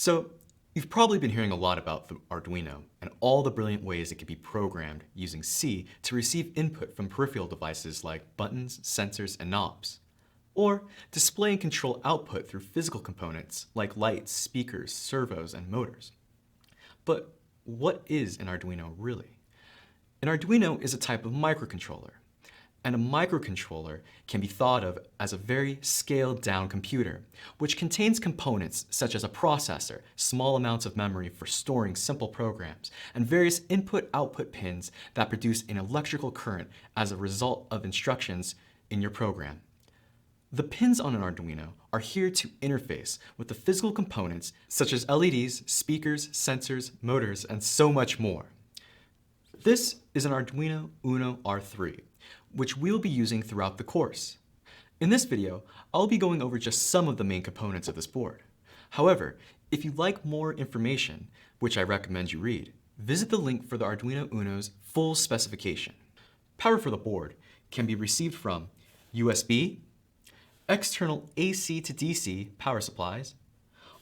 So, you've probably been hearing a lot about the Arduino and all the brilliant ways it can be programmed using C to receive input from peripheral devices like buttons, sensors, and knobs, or display and control output through physical components like lights, speakers, servos, and motors. But what is an Arduino really? An Arduino is a type of microcontroller, and a microcontroller can be thought of as a very scaled-down computer, which contains components such as a processor, small amounts of memory for storing simple programs, and various input-output pins that produce an electrical current as a result of instructions in your program. The pins on an Arduino are here to interface with the physical components such as LEDs, speakers, sensors, motors, and so much more. This is an Arduino Uno R3, which we'll be using throughout the course. In this video, I'll be going over just some of the main components of this board. However, if you'd like more information, which I recommend you read, visit the link for the Arduino Uno's full specification. Power for the board can be received from USB, external AC to DC power supplies,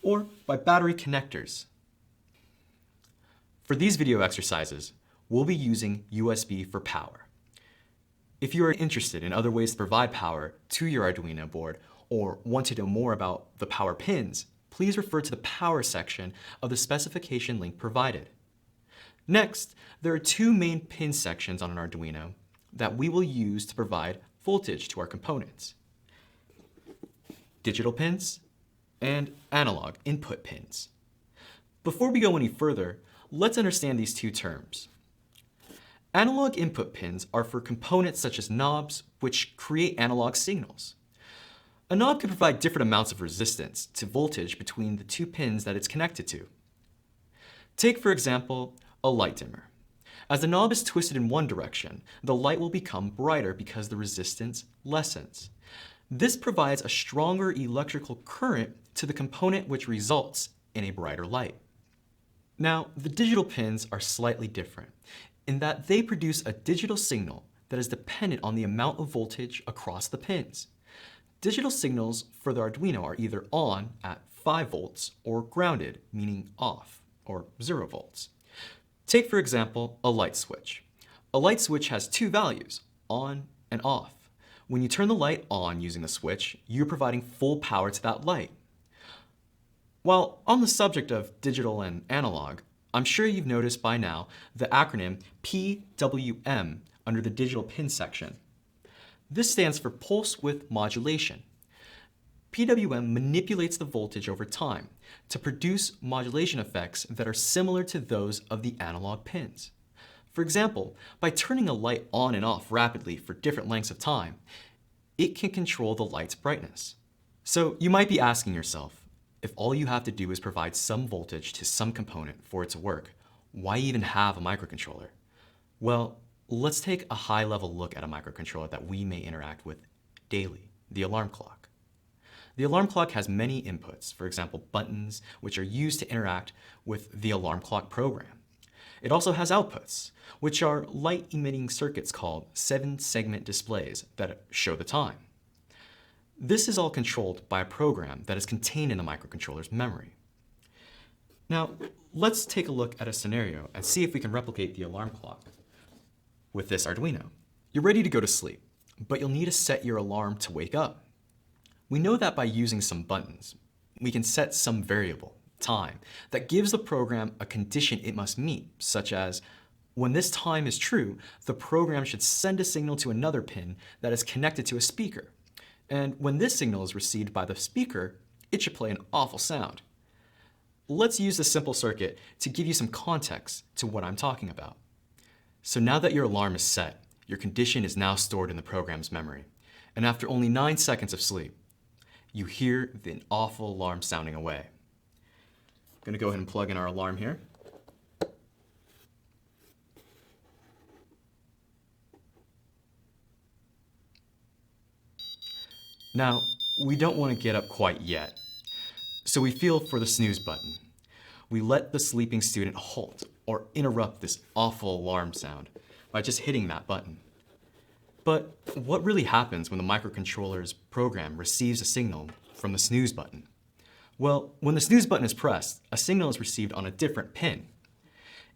or by battery connectors. For these video exercises, we'll be using USB for power. If you are interested in other ways to provide power to your Arduino board or want to know more about the power pins, please refer to the power section of the specification link provided. Next, there are two main pin sections on an Arduino that we will use to provide voltage to our components: digital pins and analog input pins. Before we go any further, let's understand these two terms. Analog input pins are for components such as knobs, which create analog signals. A knob can provide different amounts of resistance to voltage between the two pins that it's connected to. Take, for example, a light dimmer. As the knob is twisted in one direction, the light will become brighter because the resistance lessens. This provides a stronger electrical current to the component, which results in a brighter light. Now, the digital pins are slightly different in that they produce a digital signal that is dependent on the amount of voltage across the pins. Digital signals for the Arduino are either on at 5 volts or grounded, meaning off, or 0 volts. Take, for example, a light switch. A light switch has two values, on and off. When you turn the light on using the switch, you're providing full power to that light. While on the subject of digital and analog, I'm sure you've noticed by now the acronym PWM under the digital pin section. This stands for pulse width modulation. PWM manipulates the voltage over time to produce modulation effects that are similar to those of the analog pins. For example, by turning a light on and off rapidly for different lengths of time, it can control the light's brightness. So you might be asking yourself, if all you have to do is provide some voltage to some component for it to work, why even have a microcontroller? Well, let's take a high-level look at a microcontroller that we may interact with daily, the alarm clock. The alarm clock has many inputs, for example, buttons, which are used to interact with the alarm clock program. It also has outputs, which are light-emitting circuits called 7-segment displays that show the time. This is all controlled by a program that is contained in the microcontroller's memory. Now, let's take a look at a scenario and see if we can replicate the alarm clock with this Arduino. You're ready to go to sleep, but you'll need to set your alarm to wake up. We know that by using some buttons, we can set some variable, time, that gives the program a condition it must meet, such as, when this time is true, the program should send a signal to another pin that is connected to a speaker. And when this signal is received by the speaker, it should play an awful sound. Let's use this simple circuit to give you some context to what I'm talking about. So now that your alarm is set, your condition is now stored in the program's memory. And after only 9 seconds of sleep, you hear the awful alarm sounding away. I'm going to go ahead and plug in our alarm here. Now, we don't want to get up quite yet, so we feel for the snooze button. We let the sleeping student halt or interrupt this awful alarm sound by just hitting that button. But what really happens when the microcontroller's program receives a signal from the snooze button? Well, when the snooze button is pressed, a signal is received on a different pin.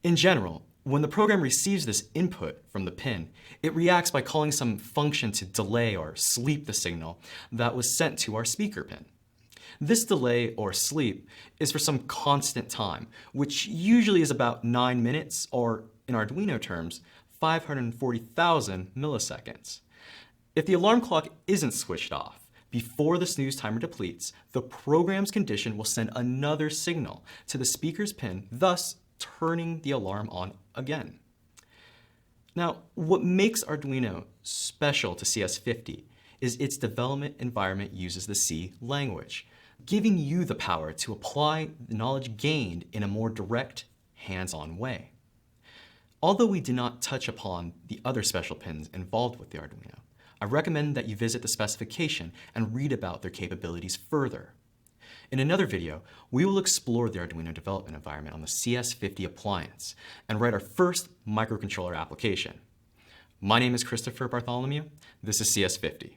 In general, when the program receives this input from the pin, it reacts by calling some function to delay or sleep the signal that was sent to our speaker pin. This delay or sleep is for some constant time, which usually is about 9 minutes, or in Arduino terms, 540,000 milliseconds. If the alarm clock isn't switched off before the snooze timer depletes, the program's condition will send another signal to the speaker's pin, thus turning the alarm on again. Now, what makes Arduino special to CS50 is its development environment uses the C language, giving you the power to apply the knowledge gained in a more direct, hands-on way. Although we did not touch upon the other special pins involved with the Arduino, I recommend that you visit the specification and read about their capabilities further. In another video, we will explore the Arduino development environment on the CS50 appliance and write our first microcontroller application. My name is Christopher Bartholomew. This is CS50.